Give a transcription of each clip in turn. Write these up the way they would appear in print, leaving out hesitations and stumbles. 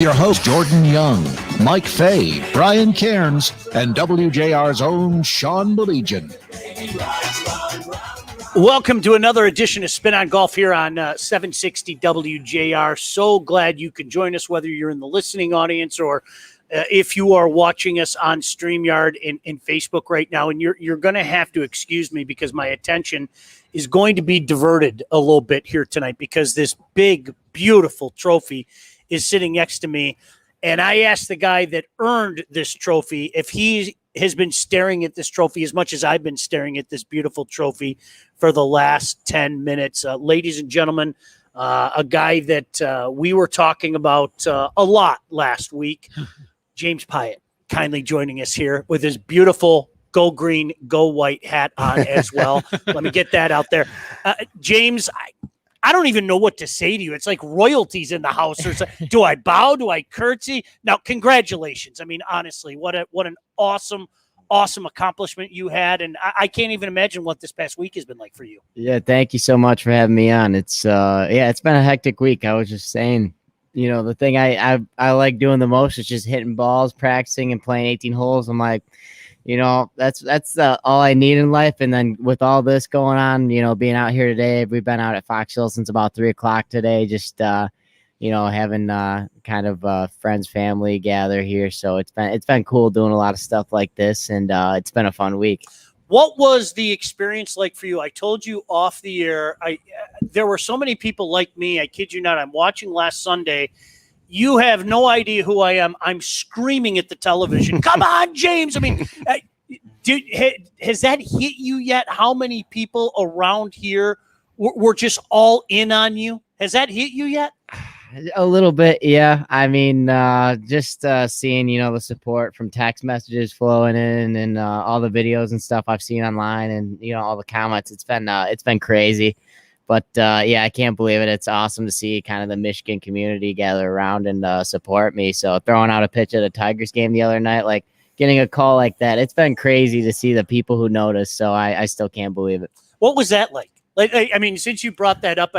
Your host, Jordan Young, Mike Fay, Brian Cairns, and WJR's own Sean Belegian. Welcome to another edition of Spin on Golf here on 760 WJR. So glad you could join us, whether you're in the listening audience or if you are watching us on StreamYard and Facebook right now. And you're going to have to excuse me because my attention is going to be diverted a little bit here tonight because this big, beautiful trophy is sitting next to me. And I asked the guy that earned this trophy if he has been staring at this trophy as much as I've been staring at this beautiful trophy for the last 10 minutes. Ladies and gentlemen, a guy that we were talking about a lot last week, James Piatt, kindly joining us here with his beautiful go green, go white hat on as well. Let me get that out there. James, I don't even know what to say to you. It's like royalties in the house. Or do I bow? Do I curtsy? Now, congratulations. I mean, honestly, what an awesome accomplishment you had. And I can't even imagine what this past week has been like for you. Yeah, thank you so much for having me on. It's it's been a hectic week. I was just saying, the thing I like doing the most is just hitting balls, practicing and playing 18 holes. I'm like, that's all I need in life. And then with all this going on, being out here today, we've been out at Fox Hill since about 3:00 today, just, having kind of friends, family gather here. So it's been cool doing a lot of stuff like this. And it's been a fun week. What was the experience like for you? I told you off the air, there were so many people like me. I kid you not. I'm watching last Sunday. You have no idea who I am. I'm screaming at the television. Come on, James. I mean, has that hit you yet? How many people around here were just all in on you? Has that hit you yet? A little bit, yeah. I mean, just seeing, the support from text messages flowing in and all the videos and stuff I've seen online and, all the comments. It's been crazy. But, I can't believe it. It's awesome to see kind of the Michigan community gather around and support me. So throwing out a pitch at a Tigers game the other night, like getting a call like that, it's been crazy to see the people who notice. So I still can't believe it. What was that like? I mean, since you brought that up,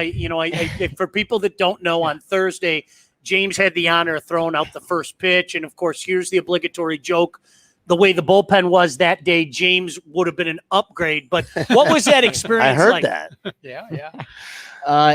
for people that don't know, on Thursday, James had the honor of throwing out the first pitch. And, of course, here's the obligatory joke. The way the bullpen was that day, James would have been an upgrade. But what was that experience like? I heard that. Yeah.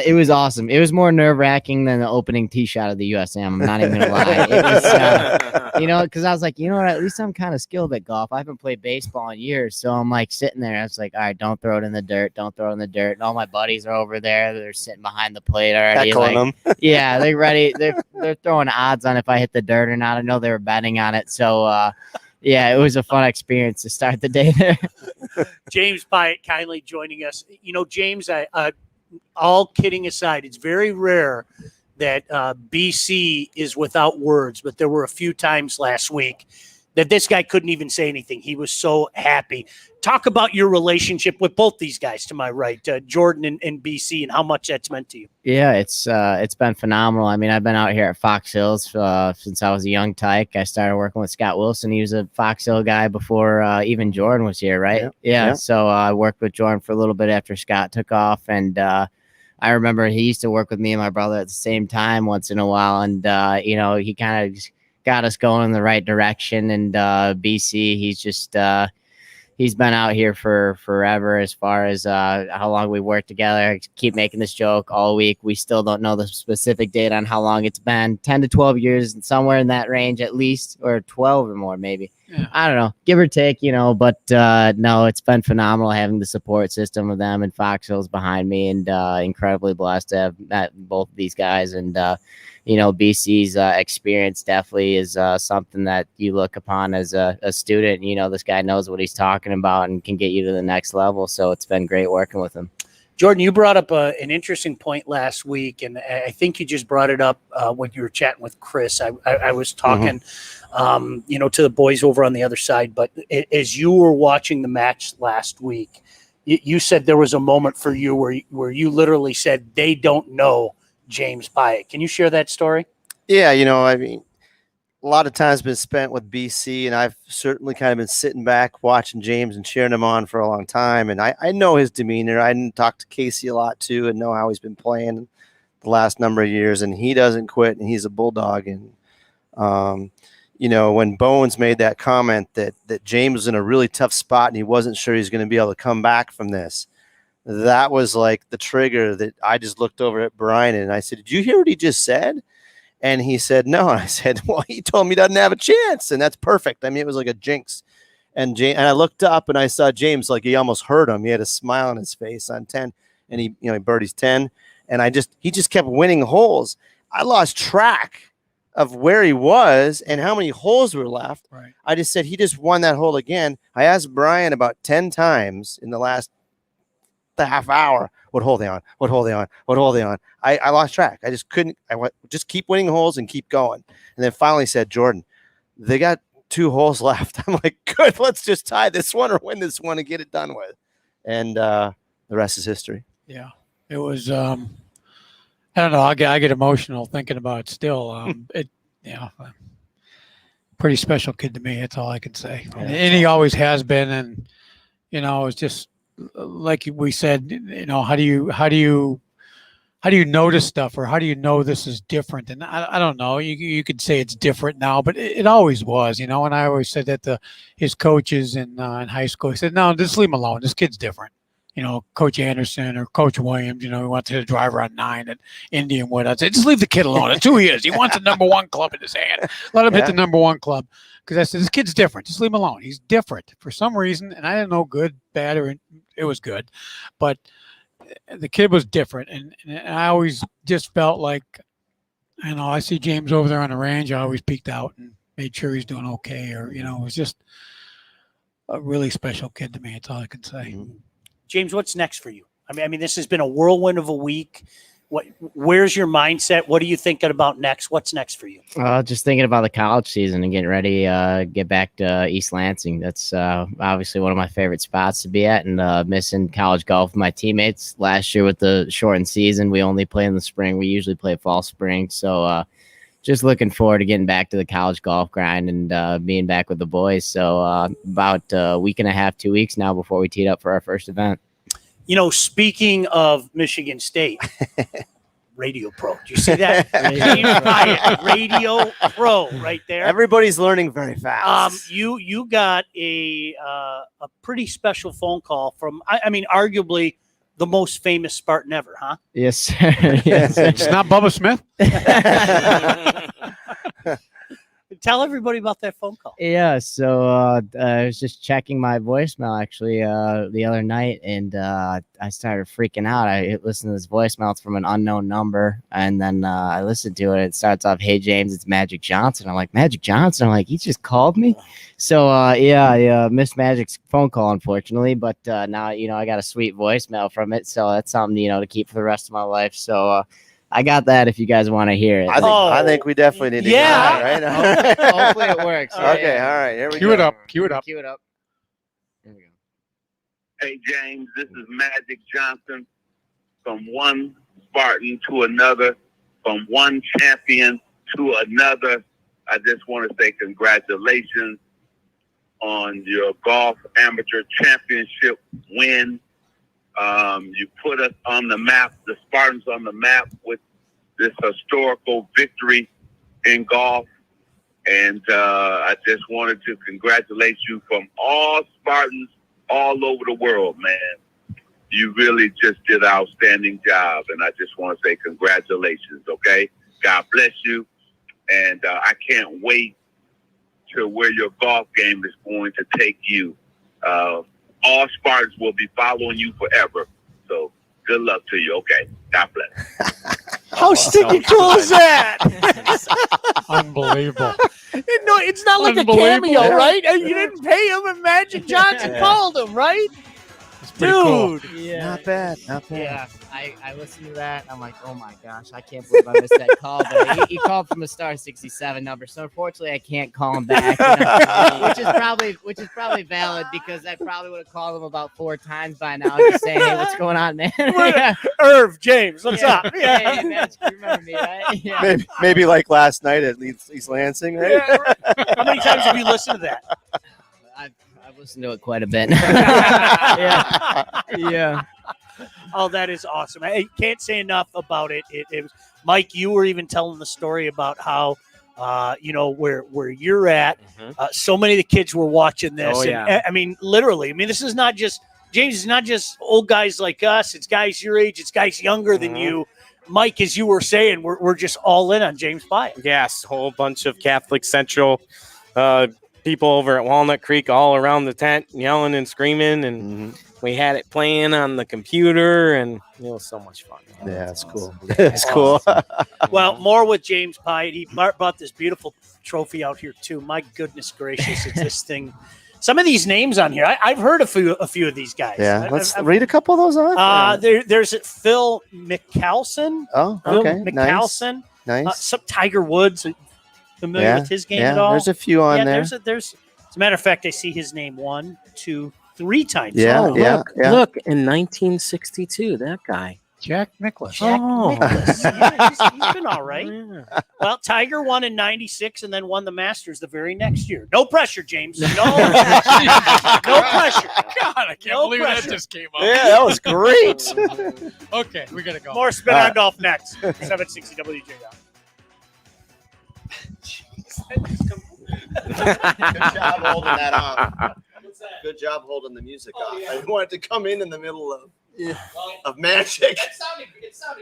It was awesome. It was more nerve-wracking than the opening tee shot of the USM. I'm not even going to lie. It was, because I was like, what, at least I'm kind of skilled at golf. I haven't played baseball in years. So I'm like sitting there. I was like, all right, don't throw it in the dirt. Don't throw it in the dirt. And all my buddies are over there. They're sitting behind the plate already. Them. Yeah, they're ready. They're throwing odds on if I hit the dirt or not. I know they were betting on it. So, it was a fun experience to start the day there. James Piatt kindly joining us. James, all kidding aside, it's very rare that BC is without words, but there were a few times last week that this guy couldn't even say anything. He was so happy. Talk about your relationship with both these guys to my right, Jordan and BC, and how much that's meant to you. Yeah, it's been phenomenal. I mean, I've been out here at Fox Hills since I was a young tyke. I started working with Scott Wilson. He was a Fox Hill guy before even Jordan was here, right? Yeah. So I worked with Jordan for a little bit after Scott took off, and I remember he used to work with me and my brother at the same time once in a while, and he kind of got us going in the right direction. And BC, he's just he's been out here for forever as far as how long we worked together. I keep making this joke all week. We still don't know the specific date on how long it's been. 10 to 12 years, somewhere in that range at least, or 12 or more maybe. Yeah. I don't know, give or take, but no, it's been phenomenal having the support system of them and Fox Hills behind me, and incredibly blessed to have met both of these guys. And BC's experience definitely is something that you look upon as a student. This guy knows what he's talking about and can get you to the next level. So it's been great working with him. Jordan, you brought up an interesting point last week, and I think you just brought it up when you were chatting with Chris. I was talking, to the boys over on the other side, but as you were watching the match last week, you said there was a moment for you where you literally said they don't know James Piatt. Can you share that story? Yeah, I mean, a lot of time's been spent with BC, and I've certainly kind of been sitting back watching James and cheering him on for a long time. And I know his demeanor. I talked to Casey a lot too, and know how he's been playing the last number of years. And he doesn't quit, and he's a bulldog. And When Bones made that comment that James was in a really tough spot and he wasn't sure he's going to be able to come back from this, that was like the trigger that I just looked over at Brian and I said, "Did you hear what he just said?" And he said, "No." And I said, "Well, he told me he doesn't have a chance." And that's perfect. I mean, it was like a jinx. And I looked up and I saw James, like he almost hurt him. He had a smile on his face on 10 and he birdies 10. And he just kept winning holes. I lost track of where he was and how many holes were left. Right. I just said, he just won that hole again. I asked Brian about 10 times in the last half hour, what hole they on, what hole they on, what hole they on. I lost track. I just couldn't. I went, just keep winning holes and keep going. And then finally said, "Jordan, they got 2 holes left." I'm like, "Good, let's just tie this one or win this one and get it done with." And the rest is history. Yeah, it was. I don't know. I get emotional thinking about it still. Pretty special kid to me. That's all I can say. Yeah. And he always has been. And it's just like we said. How do you notice stuff, or how do you know this is different? And I don't know. You could say it's different now, but it always was. And I always said that to his coaches in high school. He said, "No, just leave him alone. This kid's different." Coach Anderson or Coach Williams, he wants to hit a driver on 9 at Indianwood. I'd say, just leave the kid alone. That's who he is. He wants a number 1 club in his hand. Let him hit the number 1 club. Because I said, this kid's different. Just leave him alone. He's different for some reason. And I didn't know good, bad, or it was good. But the kid was different. And I always just felt like, I see James over there on the range. I always peeked out and made sure he's doing okay. Or, it was just a really special kid to me. That's all I can say. Mm-hmm. James, what's next for you? I mean, this has been a whirlwind of a week. Where's your mindset? What are you thinking about next? What's next for you? Just thinking about the college season and getting ready get back to East Lansing. That's obviously one of my favorite spots to be at, and missing college golf with my teammates. Last year with the shortened season, we only play in the spring. We usually play fall spring. So just looking forward to getting back to the college golf grind and being back with the boys. So about a week and a half, 2 weeks now before we teed up for our first event. Speaking of Michigan State, Radio Pro. Do you see that? James Piatt, Radio Pro, right there. Everybody's learning very fast. You got a pretty special phone call from, arguably the most famous Spartan ever, huh? Yes, sir. Yes, sir. It's not Bubba Smith. Tell everybody about that phone call. Yeah, so I was just checking my voicemail actually the other night, and I started freaking out. I listened to this voicemail. It's from an unknown number, and then I listened to it. It starts off, "Hey, James, it's Magic Johnson." I'm like, "Magic Johnson?" I'm like, "He just called me?" So, I missed Magic's phone call, unfortunately, but now, I got a sweet voicemail from it, so that's something, to keep for the rest of my life. So, I got that if you guys want to hear it. I think we definitely need to hear that, right? Hopefully it works. Okay, all right. Here we Cue go. it up. Cue it up. Cue it up. Here we go. Hey, James, this is Magic Johnson. From one Spartan to another, from one champion to another, I just want to say congratulations on your golf amateur championship win. You put us on the map, the Spartans on the map, with this historical victory in golf. And I just wanted to congratulate you from all Spartans all over the world, man. You really just did an outstanding job, and I just want to say congratulations, okay? God bless you, and I can't wait to where your golf game is going to take you. All Spartans will be following you forever, so good luck to you, okay? God bless. How stinking cool is that? Unbelievable. No, it's not like a cameo, right? You didn't pay him, and Magic Johnson called him, right? Pretty cool. Dude. Yeah. Not bad. Yeah, I listened to that. I'm like, oh my gosh, I can't believe I missed that call. But he called from a star 67 number, so unfortunately I can't call him back. Which is probably valid, because I probably would have called him about 4 times by now, just saying, "Hey, what's going on, man?" Yeah. Irv, James, what's up? Hey, Magic, you remember me, right? Yeah. Maybe like last night at East Lansing, right? Yeah, right. How many times have you listened to that? I've listened to it quite a bit. Yeah. Oh, that is awesome. I can't say enough about it. It was Mike. You were even telling the story about how where you're at. So many of the kids were watching this. Oh, and, yeah. I mean, literally, this is not just James. It's not just old guys like us. It's guys your age. It's guys younger than you. Mike, as you were saying, we're just all in on James Piatt. Yes, whole bunch of Catholic Central people over at Walnut Creek all around the tent yelling and screaming, and we had it playing on the computer, and it was so much fun. Yeah, it's cool. It's cool. Well, more with James Piatt. He brought this beautiful trophy out here too. My goodness gracious, it's this thing. Some of these names on here, I've heard a few of these guys. Yeah, let's read a couple of those on. There's Phil Mickelson. Oh, Phil okay, Mickelson. Nice. Some Tiger Woods. Familiar with his game at all? There's a few on there. As a matter of fact, I see his name 1, 2, 3 times. Yeah, Look, in 1962, that guy. Jack Nicklaus. Jack Nicklaus. Yeah, he's been all right. Yeah. Well, Tiger won in 96 and then won the Masters the very next year. No pressure, James. No, no pressure. God, I can't believe that just came up. Yeah, that was great. Okay, we gotta go. More spin on golf next. 760 WJR. Good job holding that on. Good job holding the music off. yeah. I wanted to come in the middle of magic. It sounded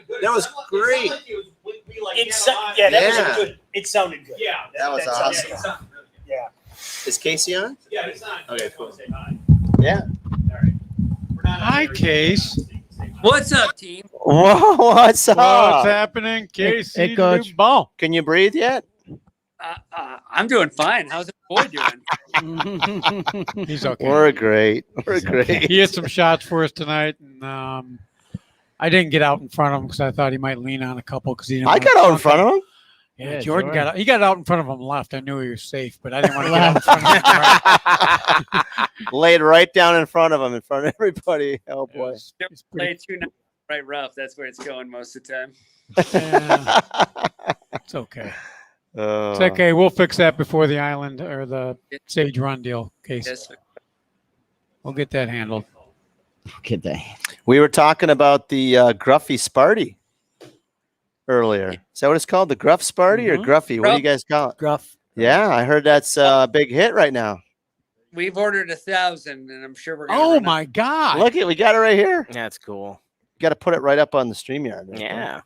good. That was great. It was good. It sounded good. Yeah, That was awesome. Yeah. Is Casey on? yeah, it's not. Okay, Just wanna cool. say hi. Yeah. All right. We're not on Hi, there. Case. What's up, team? Whoa, what's What's up? happening, Casey? hey, Coach. Ball. Can you breathe yet? I'm doing fine. How's the boy doing? He's okay. We're great. We're great. He hit some shots for us tonight, and I didn't get out in front of him because I thought he might lean on a couple because he didn't. I want got to out in chunk front him. of him. Yeah, Yeah, Jordan Jordan. got out. He got out in front of him left. I knew he was safe, but I didn't want to get out in front of him. Right. Laid right down in front of him, in front of everybody. Oh It boy. was- it's Play pretty- 2 nights right rough. That's where it's going most of the time. yeah, it's okay. It's okay. We'll fix that before the island or the Sage Run deal, Case. Yes, sir. We'll get that handled. Get that. We were talking about the Gruffy Sparty earlier. Is that what it's called? The Gruff Sparty or Mhm. Gruffy? What do you guys call it? Gruff. Yeah, I heard that's a big hit right now. We've ordered 1,000, and I'm sure we're going Oh my God! Look it, we got it right here. That's cool. Got to put it right up on the StreamYard. right? Yeah.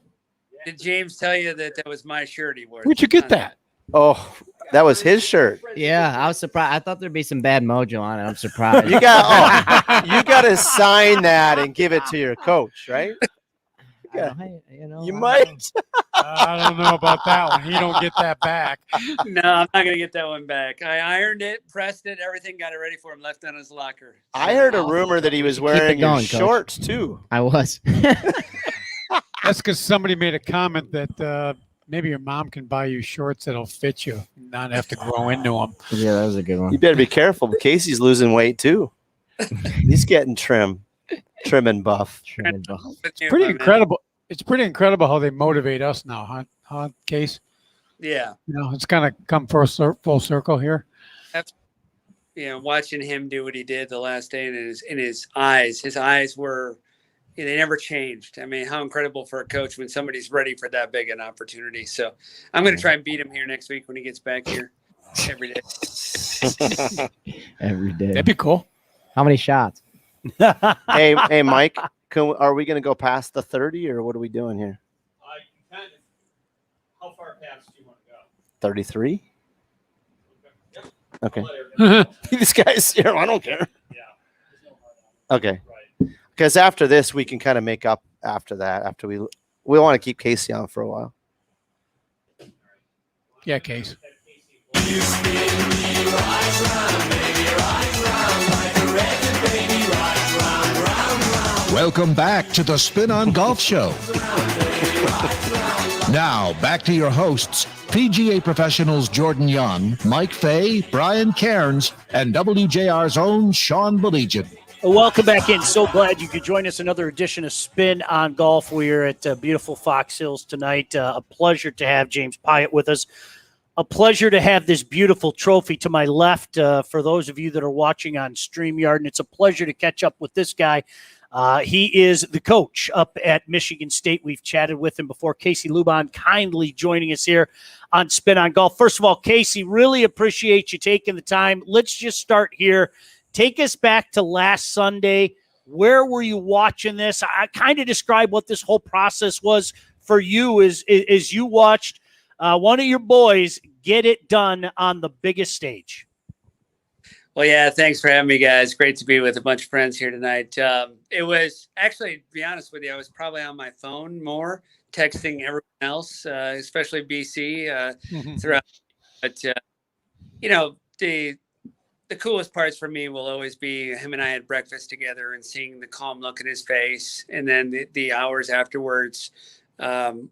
Did James tell you that was my shirt he wore? Where'd you get that? Oh, that was his shirt. Yeah, I was surprised. I thought there'd be some bad mojo on it. I'm surprised. You got you got to sign that and give it to your coach, right? You might. I don't know about that one. He don't get that back. No, I'm not going to get that one back. I ironed it, pressed it, everything, got it ready for him, left it on his locker. I heard a rumor that he was wearing your going, Coach. shorts too. I was. That's because somebody made a comment that maybe your mom can buy you shorts that'll fit you, not have to grow into them. Yeah, that was a good You one. better be careful. Casey's losing weight too. He's getting trim and buff. It's pretty incredible. It's pretty incredible how they motivate us now, huh, Case? Yeah. You know, it's kind of come full circle here. Watching him do what he did the last day, and his eyes were, they never changed. I mean, how incredible for a coach when somebody's ready for that big an opportunity. So I'm going to try and beat him here next week when he gets back here every day. Every day. That'd be cool. How many shots? Hey, Mike, are we going to go past the 30 or what are we doing here? How far past do you want to go? 33? Okay. Yeah. These guys here, I don't care. Yeah. Okay. Because after this, we can kind of make up after that. After we want to keep Casey on for a while. Yeah, Case. Welcome back to the Spin on Golf Show. Now, back to your hosts, PGA professionals Jordan Young, Mike Fay, Brian Cairns, and WJR's own Sean Belegian. Welcome back in. So glad you could join us. Another edition of Spin on Golf. We're at beautiful Fox Hills tonight. A pleasure to have James Piatt with us. A pleasure to have this beautiful trophy to my left for those of you that are watching on StreamYard. And it's a pleasure to catch up with this guy He is the coach up at Michigan State. We've chatted with him before. Casey Lubon kindly joining us here on Spin on Golf. First of all, Casey, really appreciate you taking the time. Let's just start here. Take us back to last Sunday. Where were you watching this? I kind of describe what this whole process was for you as you watched one of your boys get it done on the biggest stage. Well, yeah, thanks for having me, guys. Great to be with a bunch of friends here tonight. It was actually, to be honest with you, I was probably on my phone more, texting everyone else, especially BC throughout. But, the coolest parts for me will always be him and I had breakfast together and seeing the calm look in his face. And then the hours afterwards,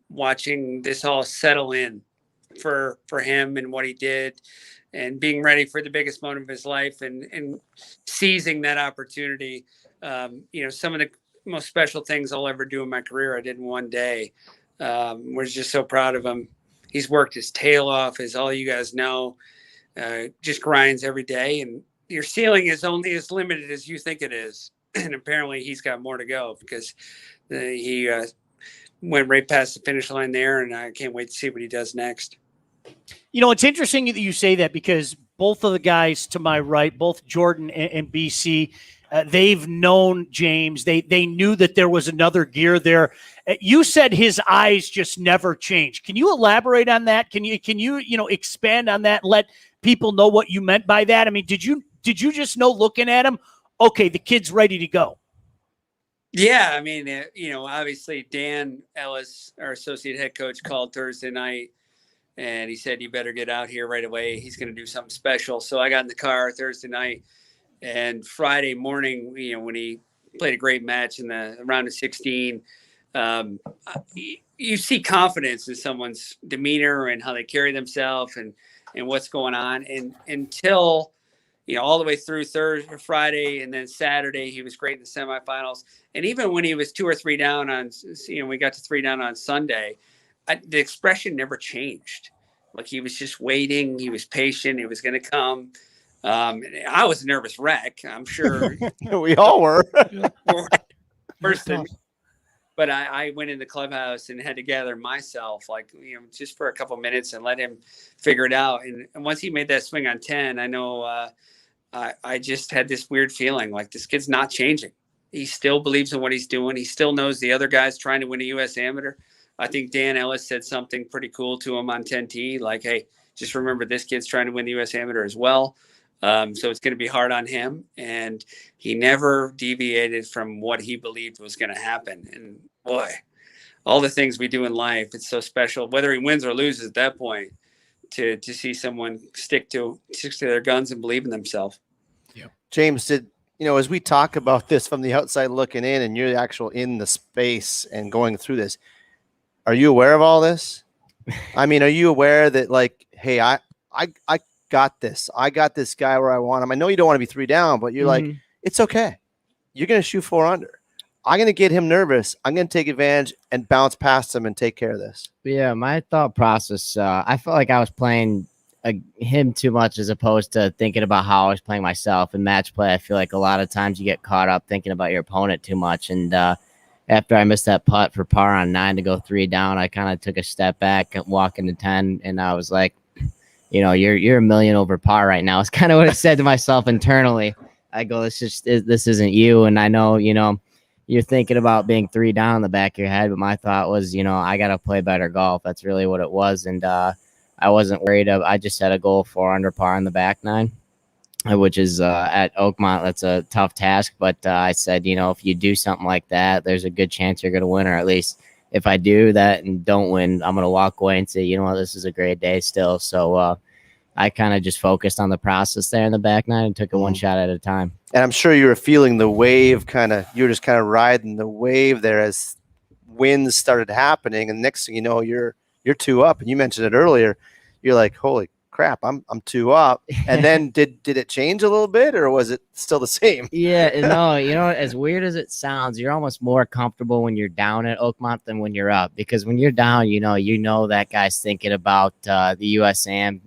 watching this all settle in for him and what he did, and being ready for the biggest moment of his life and seizing that opportunity. Some of the most special things I'll ever do in my career, I did in one day. We're just so proud of him. He's worked his tail off, as all you guys know, just grinds every day. And your ceiling is only as limited as you think it is. And apparently he's got more to go, because he went right past the finish line there. And I can't wait to see what he does next. It's interesting that you say that, because both of the guys to my right, both Jordan and BC, they've known James. They knew that there was another gear there. You said his eyes just never changed. Can you elaborate on that? Can you expand on that and let people know what you meant by that? I mean, did you just know looking at him, okay, the kid's ready to go? Yeah, I mean, obviously Dan Ellis, our associate head coach, called Thursday night. And he said, you better get out here right away. He's going to do something special. So I got in the car Thursday night, and Friday morning, when he played a great match in the round of 16, you see confidence in someone's demeanor and how they carry themselves and what's going on. And until, all the way through Thursday, Friday, and then Saturday, he was great in the semifinals. And even when he was 2 or 3 down on, we got to 3 down on Sunday, the expression never changed. Like, he was just waiting. He was patient. It was going to come. I was a nervous wreck. I'm sure we all were. Person, but I went in the clubhouse and had to gather myself, just for a couple minutes and let him figure it out. And once he made that swing on 10, I know I just had this weird feeling like this kid's not changing. He still believes in what he's doing. He still knows the other guy's trying to win a U.S. Amateur. I think Dan Ellis said something pretty cool to him on 10T, like, hey, just remember this kid's trying to win the U.S. Amateur as well. So it's going to be hard on him. And he never deviated from what he believed was going to happen. And boy, all the things we do in life, it's so special, whether he wins or loses at that point, to see someone stick to their guns and believe in themselves. Yeah. James, as we talk about this from the outside looking in, and you're the actual in the space and going through this, are you aware of all this? I mean, are you aware that, like, hey, I got this. I got this guy where I want him. I know you don't want to be 3 down, but you're like, it's okay. You're going to shoot 4 under. I'm going to get him nervous. I'm going to take advantage and bounce past him and take care of this. Yeah, my thought process, I felt like I was playing him too much as opposed to thinking about how I was playing myself. In match play, I feel like a lot of times you get caught up thinking about your opponent too much. And after I missed that putt for par on 9 to go 3 down, I kind of took a step back and walked into 10, and I was like, you're a million over par right now. It's kind of what I said to myself internally. I go, this isn't you. And I know, you're thinking about being 3 down in the back of your head, but my thought was, I got to play better golf. That's really what it was. And I wasn't worried. I just had a goal 4 under par on the back 9, which is at Oakmont. That's a tough task. But I said, if you do something like that, there's a good chance you're going to win, or at least if I do that and don't win, I'm going to walk away and say, you know what, this is a great day still. So I kind of just focused on the process there in the back 9 and took it one shot at a time. And I'm sure you were feeling the wave you're just kind of riding the wave there as wins started happening. And next thing you know, you're 2 up. And you mentioned it earlier. You're like, holy crap, I'm 2 up. And then did it change a little bit, or was it still the same. Yeah, no, as weird as it sounds, you're almost more comfortable when you're down at Oakmont than when you're up, because when you're down, that guy's thinking about the USAM,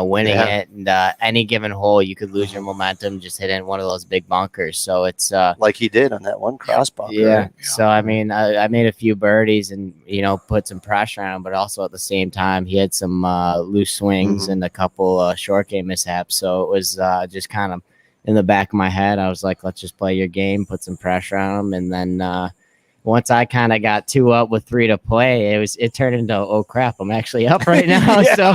winning it, and any given hole you could lose your momentum, just hitting one of those big bunkers. So it's like he did on that one cross bunker. Yeah. Right? So I mean, I made a few birdies and put some pressure on him, but also at the same time he had some loose swings and a couple short game mishaps. So it was just kind of in the back of my head. I was like, let's just play your game, put some pressure on him. And then once I kind of got 2 up with 3 to play, it turned into, oh crap, I'm actually up right now. So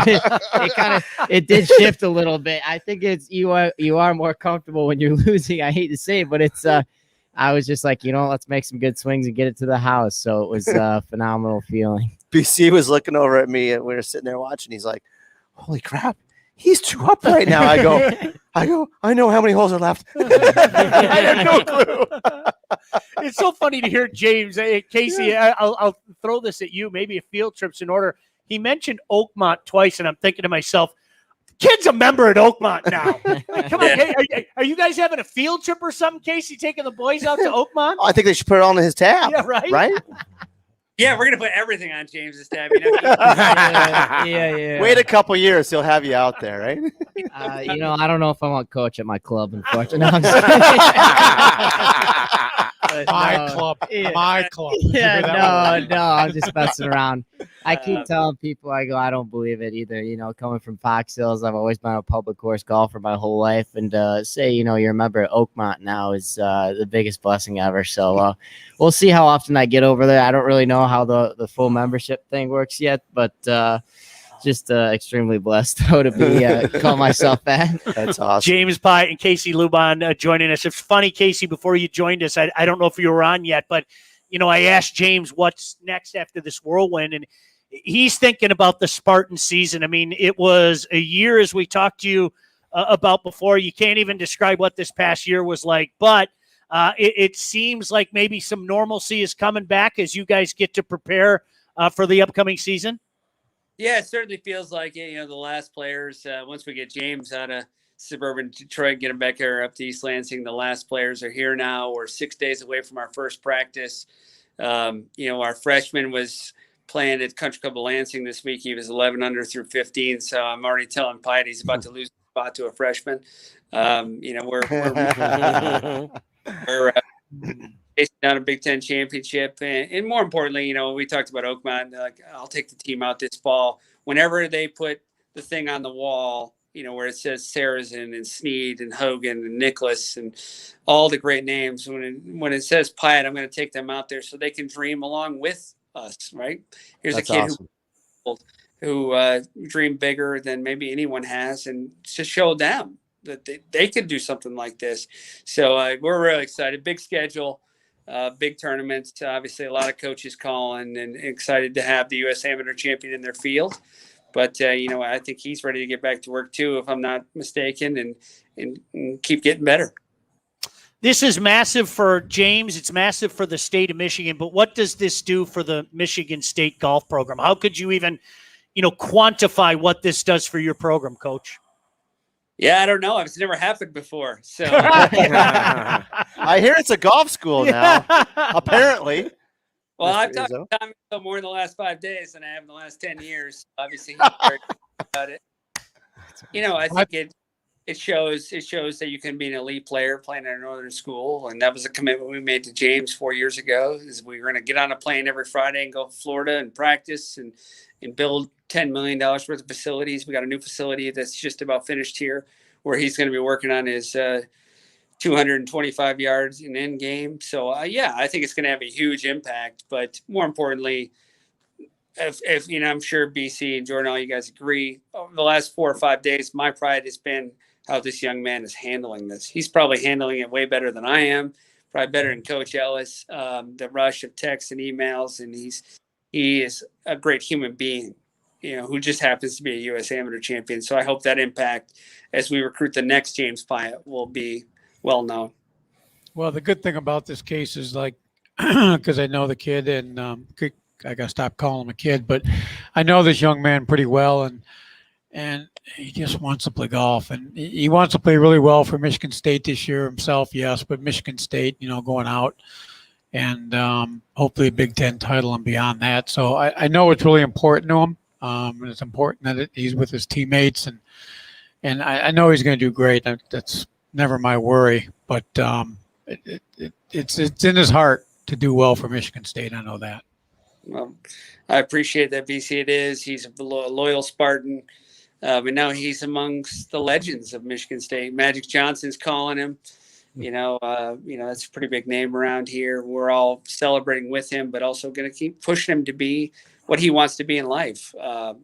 it did shift a little bit. I think it's you are more comfortable when you're losing. I hate to say it, but it's I was just like, let's make some good swings and get it to the house. So it was a phenomenal feeling. BC was looking over at me and we were sitting there watching. He's like, holy crap, he's 2 up right now. I go, I know how many holes are left. I have no clue. It's so funny to hear James. Casey, I'll throw this at you. Maybe a field trip's in order. He mentioned Oakmont twice, and I'm thinking to myself, kid's a member at Oakmont now. Come on, are you guys having a field trip or something, Casey, taking the boys out to Oakmont? I think they should put it on his tab. Yeah, right? Right? Yeah, we're gonna put everything on James's tab. Yeah. Wait a couple years, he'll have you out there, right? I don't know if I want coach at my club, unfortunately. My club. Yeah, no, I'm just messing around. I keep telling people, I don't believe it either. Coming from Fox Hills, I've always been a public course golfer my whole life, and say you're a member at Oakmont now is the biggest blessing ever. So we'll see how often I get over there. I don't really know how the full membership thing works yet, but just extremely blessed to be call myself that. That's awesome. James Piatt and Casey Luban joining us. It's funny, Casey, before you joined us, I don't know if you were on yet, but I asked James what's next after this whirlwind, and he's thinking about the Spartan season. I mean, it was a year, as we talked to you about before. You can't even describe what this past year was like, but it seems like maybe some normalcy is coming back as you guys get to prepare for the upcoming season. Yeah, it certainly feels like it. The last players, once we get James out of suburban Detroit, get him back here up to East Lansing, the last players are here now. We're 6 days away from our first practice. Our freshman was playing at Country Club of Lansing this week. He was 11 under through 15. So I'm already telling Piatt he's about to lose the spot to a freshman. We're facing down a Big Ten championship. And more importantly, we talked about Oakmont. I'll take the team out this fall. Whenever they put the thing on the wall, where it says Sarazen and Sneed and Hogan and Nicholas and all the great names, when it says Piatt, I'm going to take them out there so they can dream along with us, right? Here's That's a kid awesome. who dreamed bigger than maybe anyone has, and to show them that they could do something like this. So we're really excited. Big schedule. Big tournaments, obviously a lot of coaches calling, and excited to have the U.S. Amateur Champion in their field. But, I think he's ready to get back to work too, if I'm not mistaken, and keep getting better. This is massive for James. It's massive for the state of Michigan. But what does this do for the Michigan State golf program? How could you even, quantify what this does for your program, Coach? Yeah, I don't know. It's never happened before. So I hear it's a golf school now, apparently. Well, Mr. I've talked Izzo. to Tommy more in the last 5 days than I have in the last 10 years. Obviously, he's very about it. I think it shows that you can be an elite player playing at a northern school, and that was a commitment we made to James 4 years ago. Is we were going to get on a plane every Friday and go to Florida and practice and build $10 million worth of facilities. We got a new facility that's just about finished here, where he's going to be working on his 225 yards in end game. So I think it's going to have a huge impact. But more importantly, if I'm sure BC and Jordan, all you guys agree, over the last 4 or 5 days, my pride has been how this young man is handling this. He's probably handling it way better than I am, probably better than Coach Ellis. The rush of texts and emails, and he is a great human being, who just happens to be a U.S. Amateur Champion. So I hope that impact as we recruit the next James Piatt will be well known. Well, the good thing about this case is because I know the kid, and I got to stop calling him a kid, but I know this young man pretty well, and he just wants to play golf, and he wants to play really well for Michigan State this year himself. Yes, but Michigan State, going out and hopefully a Big Ten title and beyond that. So I know it's really important to him. And it's important that he's with his teammates, and I know he's going to do great. That's never my worry, but it's in his heart to do well for Michigan State. I know that. Well, I appreciate that, BC. It is. He's a loyal Spartan, and now he's amongst the legends of Michigan State. Magic Johnson's calling him. That's a pretty big name around here. We're all celebrating with him, but also going to keep pushing him to be what he wants to be in life. And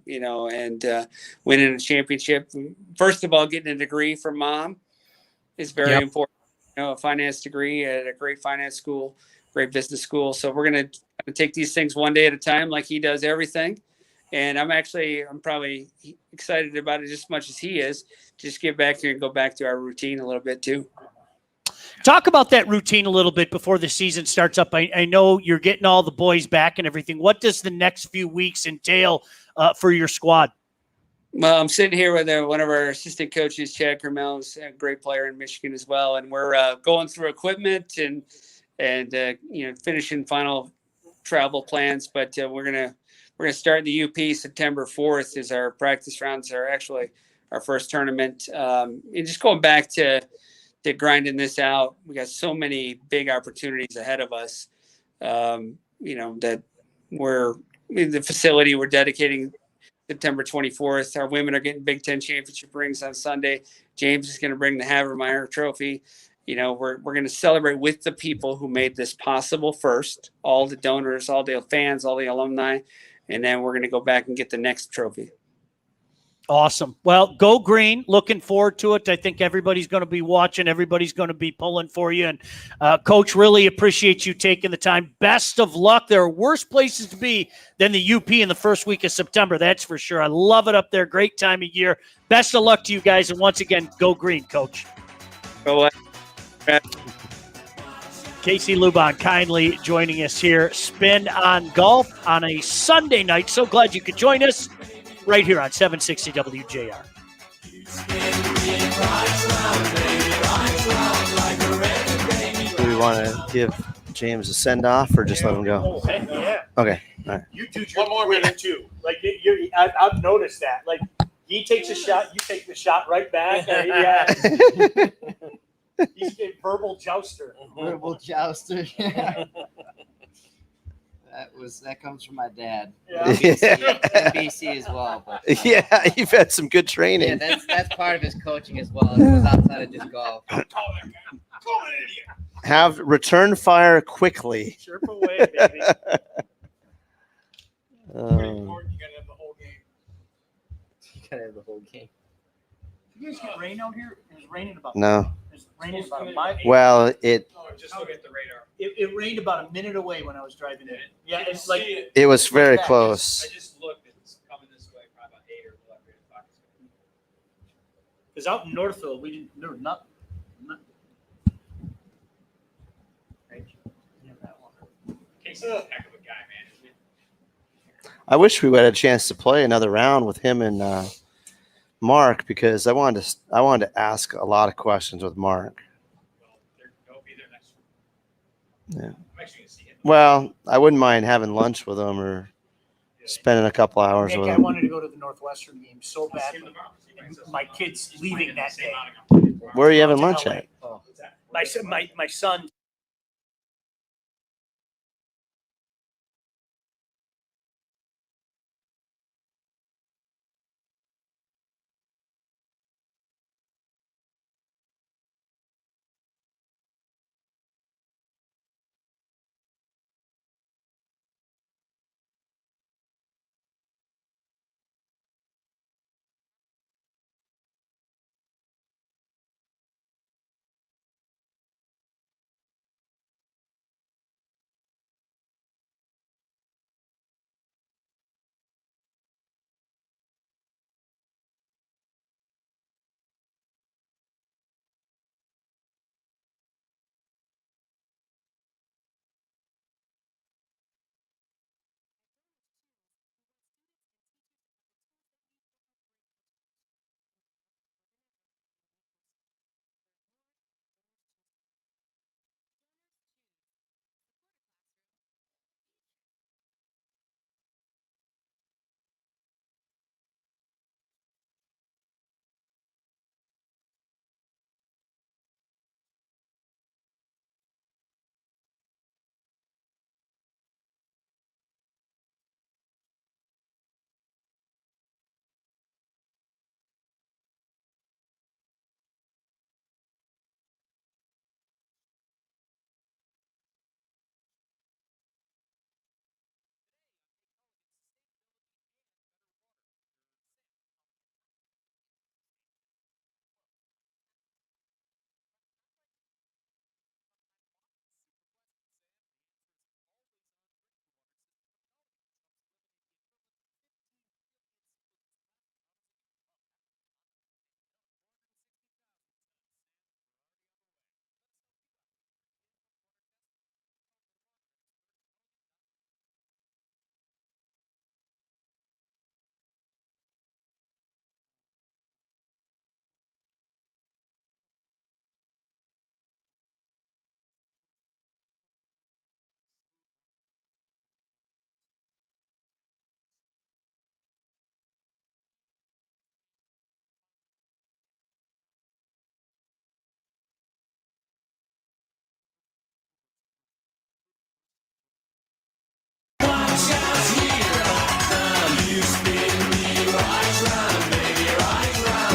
winning a championship. First of all, getting a degree from mom is very important. A finance degree at a great finance school, great business school. So we're going to take these things one day at a time, like he does everything. And I'm probably excited about it just as much as he is. Just get back here and go back to our routine a little bit too. Talk about that routine a little bit before the season starts up. I know you're getting all the boys back and everything. What does the next few weeks entail for your squad? Well, I'm sitting here with one of our assistant coaches, Chad Kermel's a great player in Michigan as well, and we're going through equipment and finishing final travel plans. But we're gonna start in the UP September 4th is our practice rounds. Are actually our first tournament, and just going back to grinding this out. We got so many big opportunities ahead of us. That the facility we're dedicating September 24th. Our women are getting Big Ten championship rings on Sunday. James is going to bring the Havermeyer trophy. We're going to celebrate with the people who made this possible first, all the donors, all the fans, all the alumni, and then we're going to go back and get the next trophy. Awesome. Well, go green. Looking forward to it. I think everybody's going to be watching. Everybody's going to be pulling for you. And Coach, really appreciate you taking the time. Best of luck. There are worse places to be than the UP in the first week of September. That's for sure. I love it up there. Great time of year. Best of luck to you guys. And once again, go green, Coach. Go ahead. Casey Lubon kindly joining us here. Spin on Golf on a Sunday night. So glad you could join us right here on 760 WJR. Do we want to give James a send-off or just let him go? Oh, heck yeah. Okay. All right. You do one more minute too. Like I've noticed that. Like he takes a shot, you take the shot right back. He's a verbal jouster. Verbal jouster. Yeah. That comes from my dad. Yeah. BC as well. But, yeah, you've had some good training. Yeah, that's part of his coaching as well. It was outside of just golf. Have return fire quickly. Chirp away, baby. You gotta have the whole game. You gotta have the whole game. You guys get rain out here? It was raining about. No. It was raining about a mile. Well, Just look at the radar. It rained about a minute away when I was driving in. Yeah, it's like it was very close. I just looked. It's coming this way, probably about 8 or 11 o'clock. because out in Northville there was nothing. Casey's a heck of a guy, man, isn't he? I wish we would have a chance to play another round with him and Mark, because I wanted to ask a lot of questions with Mark. Well, they'll be there next week. Yeah. I'm actually gonna see him. Well, I wouldn't mind having lunch with him or spending a couple hours Nick, with I him. wanted to go to the Northwestern game so bad. My kid's leaving that day. Where are you having lunch at? My son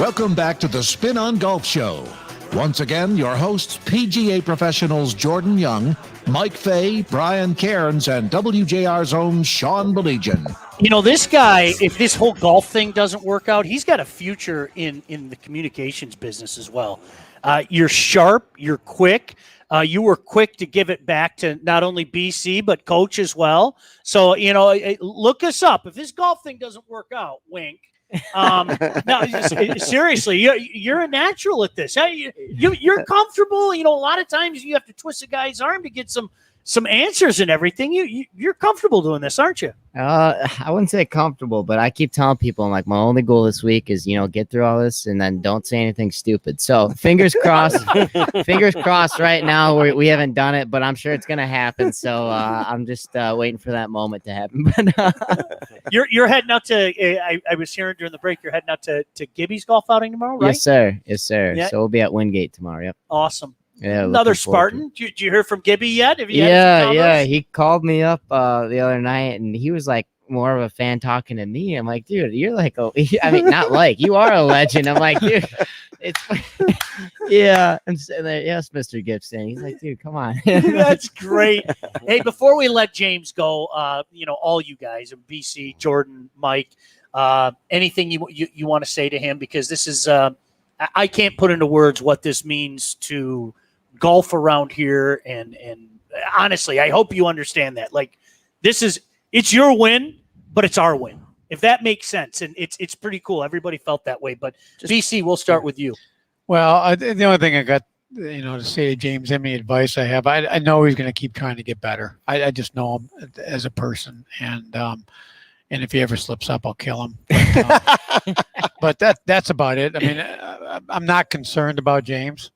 Welcome back to the Spin on Golf Show. Once again, your hosts, PGA professionals Jordan Young, Mike Fay, Brian Cairns, and WJR's own Sean Baligian. You know, this guy, if this whole golf thing doesn't work out, he's got a future in the communications business as well. You're sharp, you're quick. You were quick to give it back to not only BC, but coach as well. So, you know, look us up. If this golf thing doesn't work out, wink. No, seriously, you're a natural at this. You're comfortable. You know, a lot of times you have to twist a guy's arm to get some answers and everything. You're comfortable doing this, aren't you? I wouldn't say comfortable, but I keep telling people, I'm like, my only goal this week is, you know, get through all this and then don't say anything stupid. So fingers crossed, fingers crossed right now. We haven't done it, but I'm sure it's going to happen. So I'm just waiting for that moment to happen. But you're heading out to, I was hearing during the break, you're heading out to Gibby's golf outing tomorrow, right? Yes, sir. Yes, sir. Yeah. So we'll be at Wingate tomorrow. Yep. Awesome. Yeah, another Spartan. Did you hear from Gibby yet? Have you yeah. He called me up the other night, and he was like more of a fan talking to me. I'm like, dude, you're like, I mean, not like you are a legend. I'm like, dude, it's yeah. I'm saying that, yes, Mr. Gibson. He's like, dude, come on. That's great. Hey, before we let James go, you know, all you guys, BC, Jordan, Mike, anything you want to say to him, because this is I can't put into words what this means to golf around here, and honestly, I hope you understand that. Like, it's your win, but it's our win, if that makes sense. And it's pretty cool. Everybody felt that way. But BC, we'll start with you. Well, the only thing I got, you know, to say to James, any advice I have, I know he's going to keep trying to get better. I just know him as a person, and if he ever slips up, I'll kill him. But that's about it. I mean, I'm not concerned about James.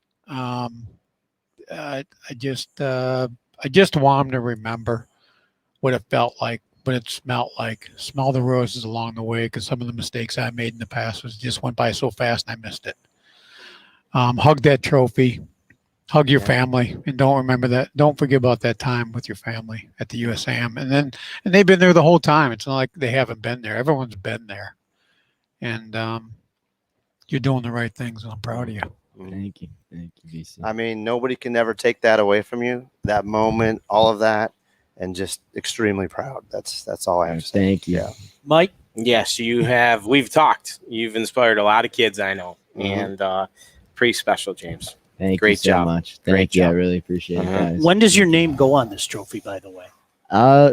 I just want him to remember what it felt like, what it smelled like. Smell the roses along the way, because some of the mistakes I made in the past just went by so fast and I missed it. Hug that trophy, hug your family, and don't forget about that time with your family at the USAM. And they've been there the whole time. It's not like they haven't been there. Everyone's been there, and you're doing the right things, and I'm proud of you. Thank you, BC. I mean, nobody can ever take that away from you. That moment, all of that, and just extremely proud. That's all I have to say. Thank you, Yeah. Mike. Yes, you have. We've talked. You've inspired a lot of kids, I know, and pretty special, James. Thank Great you so job. much. Great Thank you. job. I really appreciate it, guys. When does your name go on this trophy, by the way?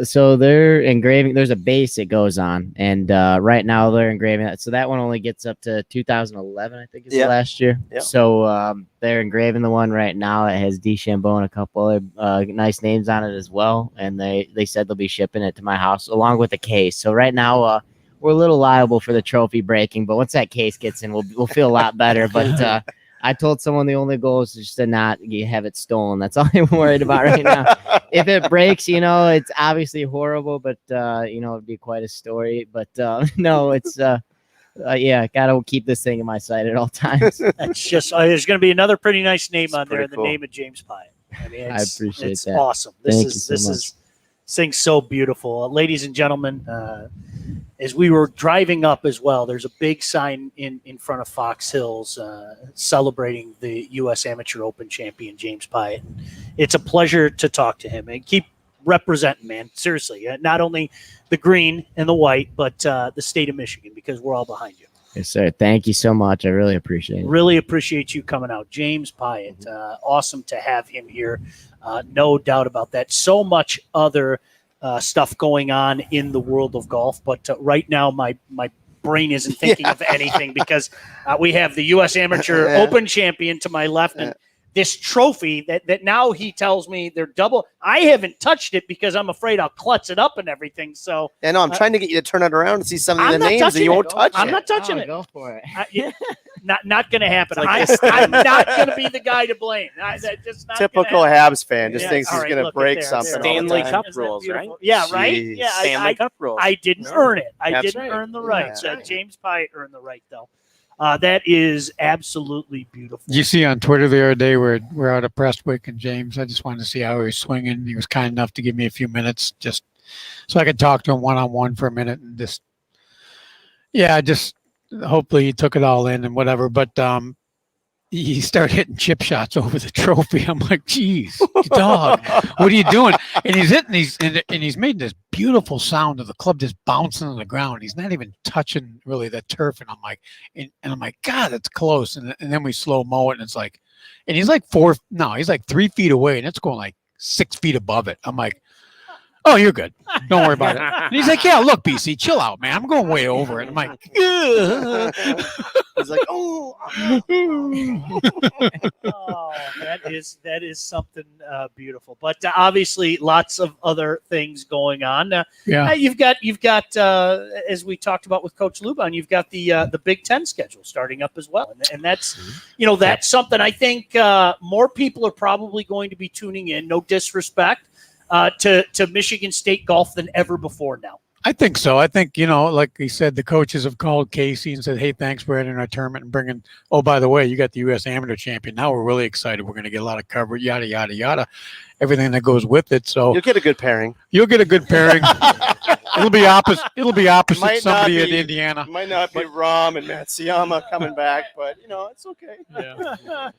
So they're engraving. There's a base it goes on, and right now they're engraving that. So that one only gets up to 2011, I think, is the last year. Yep. So they're engraving the one right now. It has DeChambeau and a couple other nice names on it as well. And they said they'll be shipping it to my house along with the case. So right now we're a little liable for the trophy breaking, but once that case gets in, we'll feel a lot better. But I told someone the only goal is just to not have it stolen. That's all I'm worried about right now. If it breaks, you know, it's obviously horrible, but, you know, it'd be quite a story. But no, it's, yeah, got to keep this thing in my sight at all times. That's just, there's going to be another pretty nice name on there, in cool. the name of James Piatt. I mean, I appreciate it's that. awesome. Thank you This so much. is thing's so beautiful. Ladies and gentlemen, as we were driving up as well, there's a big sign in front of Fox Hills celebrating the U.S. Amateur Open champion, James Piatt. It's a pleasure to talk to him, and keep representing, man. Seriously, not only the green and the white, but the state of Michigan, because we're all behind you. Yes, sir. Thank you so much. I really appreciate it. Really appreciate you coming out. James Piatt, awesome to have him here. No doubt about that. So much other stuff going on in the world of golf, but right now my brain isn't thinking of anything, because we have the U.S. Amateur Open champion to my left, and this trophy that now he tells me they're double. I haven't touched it because I'm afraid I'll klutz it up and everything. So I know I'm trying to get you to turn it around and see some of the I'm not names, and touching you it. won't touch I'm it. not touching Oh, it. Go for it. Not going to happen. Like I'm not going to be the guy to blame. Just not Typical gonna Habs fan just Yeah, thinks all he's right, going to look, break there, something. there. all the Stanley time. Cup Isn't that rules, beautiful? right? Yeah, right. Jeez. Yeah, Stanley Cup rules. I didn't No. earn it. I That's didn't right. earn the right. That's So right. James Piatt earned the right, though. That is absolutely beautiful. Did you see on Twitter the other day where we're out of Prestwick and James? I just wanted to see how he was swinging. He was kind enough to give me a few minutes just so I could talk to him one-on-one for a minute and just hopefully he took it all in and whatever. But he started hitting chip shots over the trophy. I'm like, geez, dog, what are you doing? And he's hitting these, and he's made this beautiful sound of the club just bouncing on the ground. He's not even touching really the turf. And I'm like, and I'm like, God, it's close. And then we slow mo it, and it's like, and he's like he's like 3 feet away, and it's going like 6 feet above it. I'm like, oh, you're good. Don't worry about it. And he's like, yeah, look, BC, chill out, man. I'm going way over it. I'm like, ugh. He's like, oh, Oh, that is something beautiful. But obviously, lots of other things going on. Yeah. You've got as we talked about with Coach Luban, you've got the Big Ten schedule starting up as well, and that's that's something I think more people are probably going to be tuning in. No disrespect to Michigan State golf than ever before now. I think so. I think, like he said, the coaches have called Casey and said, hey, thanks for entering our tournament and bringing, oh, by the way, you got the U.S. Amateur Champion. Now we're really excited. We're going to get a lot of coverage, yada, yada, yada, everything that goes with it. So you'll get a good pairing. It'll be opposite. It'll be opposite somebody at Indiana. Might not be Rom and Matsuyama coming back, but, it's okay. Yeah.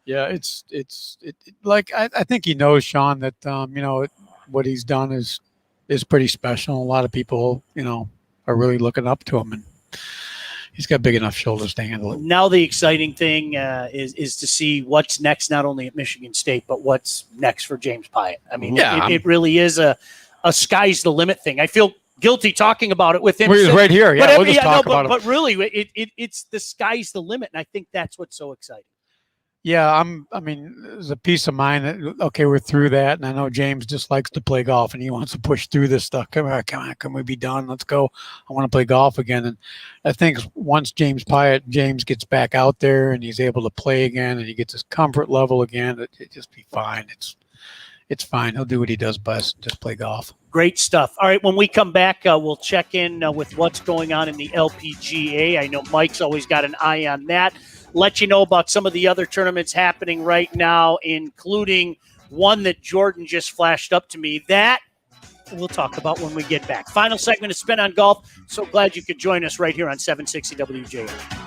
Yeah, it's like I think he knows, Sean, that, what he's done is pretty special. A lot of people, are really looking up to him, and he's got big enough shoulders to handle it. Now the exciting thing is to see what's next, not only at Michigan State, but what's next for James Piatt. I mean, it really is a sky's the limit thing. I feel guilty talking about it with him. He's right here. Yeah, we'll just talk about it. But really, it's the sky's the limit, and I think that's what's so exciting. Yeah, there's a peace of mind that, okay, we're through that. And I know James just likes to play golf and he wants to push through this stuff. Come on, can we be done? Let's go. I want to play golf again. And I think once James gets back out there and he's able to play again and he gets his comfort level again, it just be fine. It's fine. He'll do what he does best, just play golf. Great stuff. All right, when we come back, we'll check in with what's going on in the LPGA. I know Mike's always got an eye on that. Let you know about some of the other tournaments happening right now, including one that Jordan just flashed up to me. That we'll talk about when we get back. Final segment of Spin on Golf. So glad you could join us right here on 760 WJR.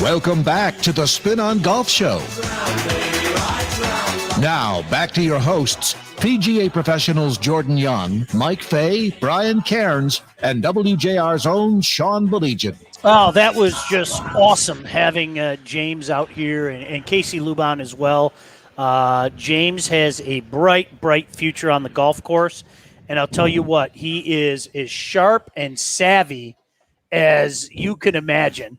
Welcome back to the Spin on Golf Show. Now, back to your hosts, PGA professionals Jordan Young, Mike Fay, Brian Cairns, and WJR's own Sean Belegian. Oh, that was just awesome having James out here and Casey Luban as well. James has a bright future on the golf course. And I'll tell you what, he is as sharp and savvy as you can imagine.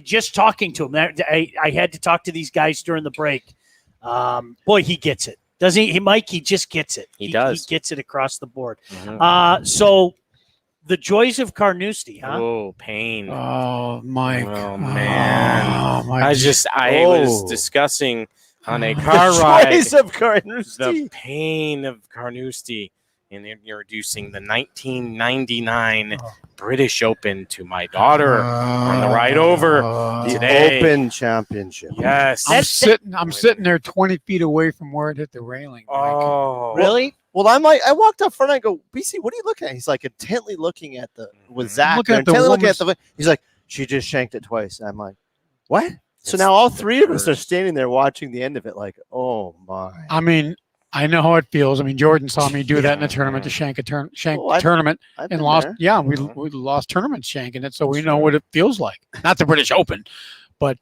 Just talking to him, I had to talk to these guys during the break. Boy, he gets it. Doesn't he, Mike? He just gets it. He does. He gets it across the board. So the joys of Carnoustie, huh? Oh, pain. Oh, Mike. Oh, man. Oh, Mike. I was discussing on a car ride Choice of Carnoustie. the pain of Carnoustie in introducing the 1999 British Open to my daughter on the ride over today. Open Championship. Yes. I'm sitting there 20 feet away from where it hit the railing. Mike. Oh, Really? Well, I walked up front and I go, BC, what are you looking at? He's like intently looking at with Zach. Looking there, at the intently looking at woman's- he's like, she just shanked it twice. And I'm like, what? So now all three of us are standing there watching the end of it like, oh my. I mean, I know how it feels. I mean, Jordan saw me do that in a tournament to shank a tournament I've and been lost. there. Yeah, we lost tournaments shanking it, so we know what it feels like. Not the British Open, but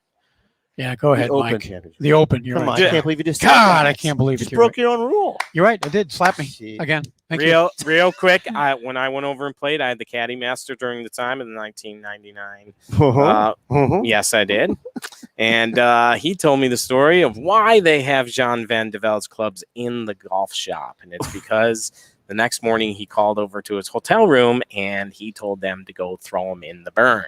yeah, go ahead, Open Mike. Championship. The Open. You're Come on, right. I can't believe you just said God, that. I can't believe You it. just You're broke right. your own rule. You're right. I did. Slap me Gee. again. Thank you. real quick. When I went over and played, I had the Caddy Master during the time of the 1999. Yes, I did. And he told me the story of why they have Jean Van de Velde's clubs in the golf shop. And it's because the next morning he called over to his hotel room and he told them to go throw them in the burn.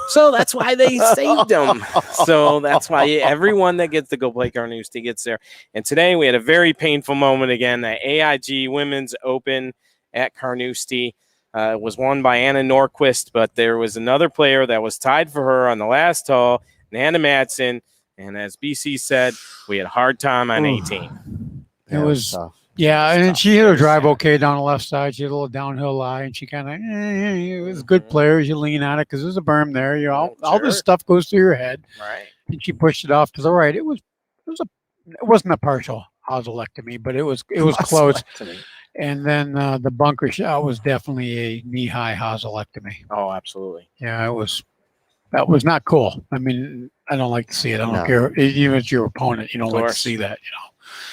So that's why they saved them. So that's why everyone that gets to go play Carnoustie gets there. And today we had a very painful moment again. The AIG Women's Open at Carnoustie was won by Anna Norquist, but there was another player that was tied for her on the last hole, Nana Madsen. And as BC said, we had a hard time on 18. It was tough. Yeah, and she hit her drive okay down the left side. She had a little downhill lie, and she kind of it was good players. You lean on it because there's a berm there. You know, all this stuff goes through your head. Right. And she pushed it off to the right. It wasn't a partial hosselectomy, but it was close. And then the bunker shot was definitely a knee-high hosselectomy. Oh, absolutely. Yeah, that was not cool. I mean, I don't like to see it. I don't care. Even if it's your opponent, you don't like to see that. You know.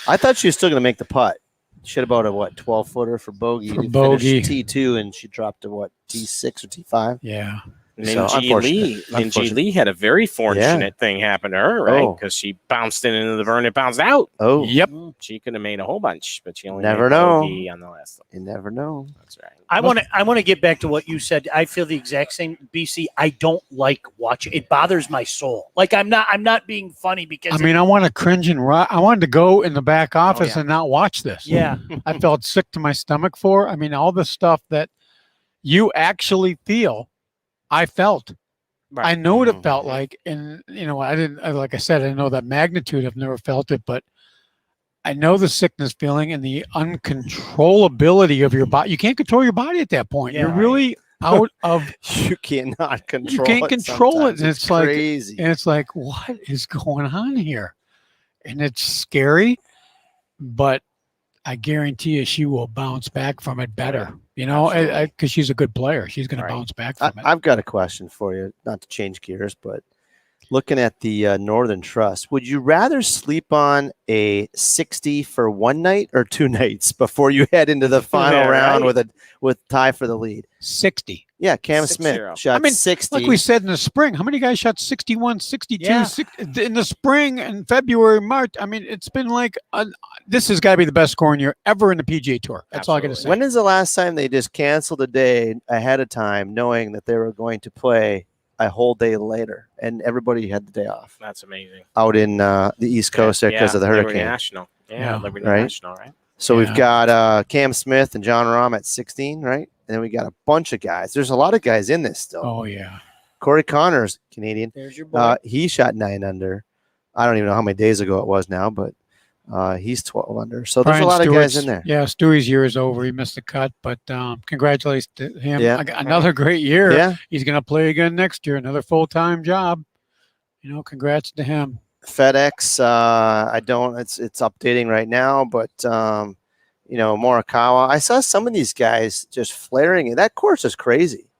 I thought she was still going to make the putt. She had about a 12-footer for bogey. For bogey. T2, and she dropped to T6 or T5. Yeah. Minjee Lee had a very fortunate thing happen to her, right? Because she bounced into the burn and bounced out. Oh, yep. She could have made a whole bunch, but she only never made know bogey on the last one. You never know. That's right. I want to get back to what you said. I feel the exact same. BC, I don't like watching. It bothers my soul. Like I'm not being funny because I mean, I want to cringe and I wanted to go in the back office and not watch this. Yeah. I felt sick to my stomach for. I mean, all the stuff that you actually feel, I felt. Right. I know what it felt like, and like I said, I know that magnitude. I've never felt it, but I know the sickness feeling and the uncontrollability of your body. You can't control your body at that point. Yeah, You're really out of. You cannot control. You can't control it, and it's crazy. And it's like, what is going on here? And it's scary, but I guarantee you, she will bounce back from it better. You know, because she's a good player. She's going to bounce back from it. I've got a question for you, not to change gears, but looking at the Northern Trust, would you rather sleep on a 60 for one night or 2 nights before you head into the final round with tie for the lead? 60. Yeah, Cam Smith shot 60. Like we said in the spring, how many guys shot 61, 62, 60, in the spring and February, March? I mean, it's been like this has got to be the best scoring year ever in the PGA Tour. That's all I got to say. When is the last time they just canceled a day ahead of time knowing that they were going to play a whole day later and everybody had the day off? That's amazing. Out in the East Coast there because of the hurricane. Liberty National. Yeah, Liberty National, right? So we've got Cam Smith and John Rahm at 16, right? And then we got a bunch of guys. There's a lot of guys in this still. Oh, yeah. Corey Connors, Canadian. There's your boy. He shot 9 under. I don't even know how many days ago it was now, but He's 12 under. So there's a lot of guys in there. Yeah, Stewie's year is over. He missed the cut, but congratulations to him. Yeah. Another great year. Yeah. He's going to play again next year. Another full-time job. Congrats to him. FedEx, it's updating right now, but Morikawa. I saw some of these guys just flaring it. That course is crazy.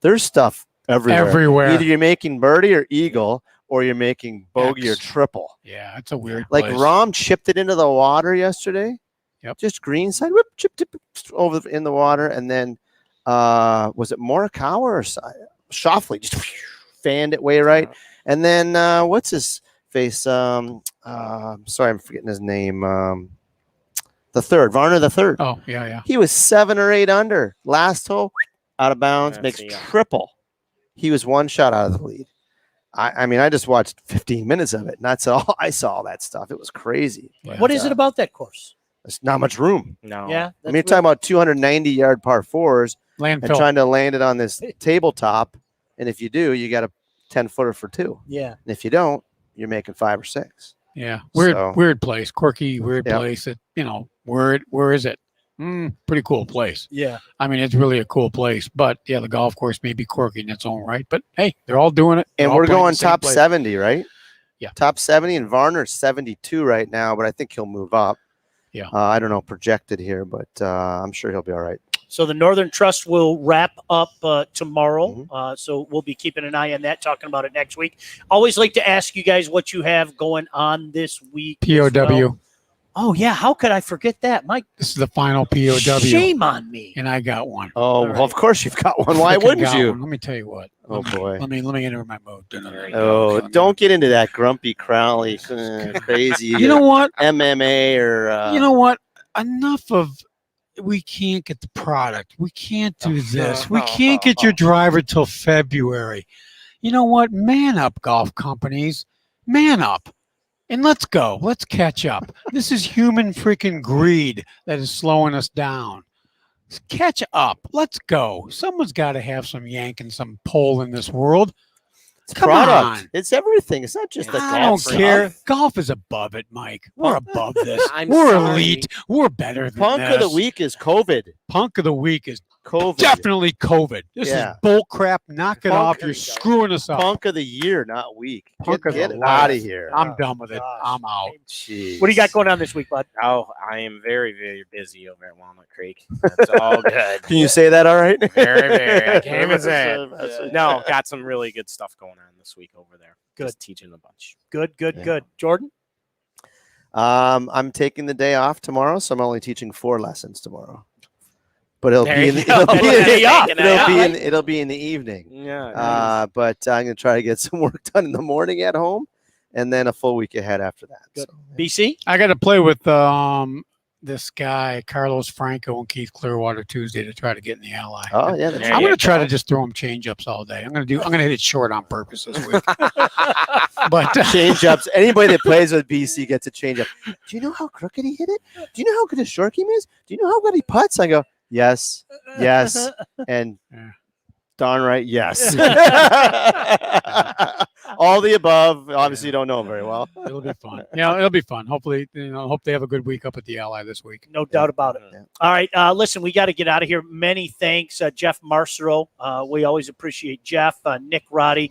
There's stuff everywhere. Either you're making birdie or eagle, or you're making bogey or triple. Yeah, it's a weird Like place. Rahm chipped it into the water yesterday. Yep. Just greenside, whip, chip over in the water, and then was it Morikawa or Schauffele just fanned it way right, and then what's his face? Sorry, I'm forgetting his name. Varner the third. Oh yeah. He was 7 or 8 under last hole, out of bounds, makes triple. He was 1 shot out of the lead. I mean, I just watched 15 minutes of it, and that's all I saw. All that stuff. It was crazy. Yeah. What is it about that course? There's not much room. No. Yeah. I mean, you're talking about 290-yard par 4s and Landfill. trying to land it on this tabletop. And if you do, you got a 10-footer for 2. Yeah. And if you don't, you're making 5 or 6. Yeah. So- Weird place. Quirky, weird Yep. place. That where is it? Pretty cool place. Yeah. I mean, it's really a cool place. But yeah, the golf course may be quirky in its own right. But hey, they're all doing it. They're And all we're playing going the same top place. 70, right? Yeah. Top 70, and Varner's 72 right now, but I think he'll move up. Yeah. I don't know projected here, but I'm sure he'll be all right. So the Northern Trust will wrap up tomorrow. Mm-hmm. So we'll be keeping an eye on that, talking about it next week. Always like to ask you guys what you have going on this week. as POW. well. Oh, yeah. How could I forget that? Mike, This is the final POW. shame on me. And I got one. Oh, right. well, of course you've got one. Why Frickin' wouldn't got you? one. Let me tell you what. Oh, boy. Let me enter my mode. Oh, don't get into that grumpy Crowley crazy. You know what? MMA or You know what? Enough of we can't get the product. We can't do this. We can't get your driver till February. You know what? Man up, golf companies. Man up. And let's go. Let's catch up. This is human freaking greed that is slowing us down. Catch up. Let's go. Someone's got to have some yank and some pull in this world. Come product. on. It's everything. It's not just the I golf don't care. stuff. Golf is above it, Mike. We're above this. I'm We're sorry. elite. We're better than Punk this. of the week is COVID. Punk of the week is COVID. definitely COVID. This Yeah. is bull crap. Knock it Punk off. of You're the- screwing us up. Punk of the year, not week. Punk of Get the it out of life. here. I'm done with it. gosh. I'm out. Jeez. What do you got going on this week, bud? Oh, I am very, very busy over at Walnut Creek. That's all good. Can you say that all right? Very, very. I can't even say it. No, got some really good stuff going on this week over there. Good. Just teaching a bunch. Good. Yeah. Good. Jordan? I'm taking the day off tomorrow, so I'm only teaching 4 lessons tomorrow. But it'll There be in you the, go. it'll be There in, you go. it'll be in the evening. Yeah. But I'm gonna try to get some work done in the morning at home, and then a full week ahead after that. Good. So, BC? I got to play with this guy, Carlos Franco and Keith Clearwater Tuesday to try to get in the ally. oh yeah, that's There I'm you going to try go. to just throw him change ups all day. I'm going to hit it short on purpose this week. But change ups. Anybody that plays with BC gets a change up. Do you know how crooked he hit it? Do you know how good his short game is? Do you know how good he putts? I go, yes, and Yeah. darn right, yes. All the above. Obviously, you don't know him very well. it'll be fun. Yeah, it'll be fun. Hopefully, hope they have a good week up at the ally this week. No doubt about it. Yeah. All right. Listen, we got to get out of here. Many thanks, Jeff Marcero. We always appreciate Jeff, Nick Roddy,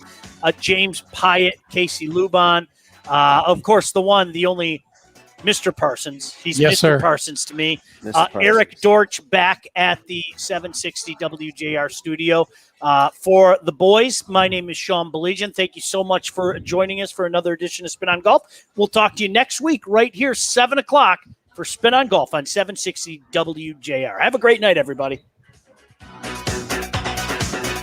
James Piatt, Casey Luban. Of course, the one, the only Mr. Parsons. He's Yes, Mr. sir. Parsons to me. Mr. Parsons. Eric Dortch back at the 760 WJR studio. For the boys, my name is Sean Belegian. Thank you so much for joining us for another edition of Spin on Golf. We'll talk to you next week right here, 7 o'clock for Spin on Golf on 760 WJR. Have a great night, everybody.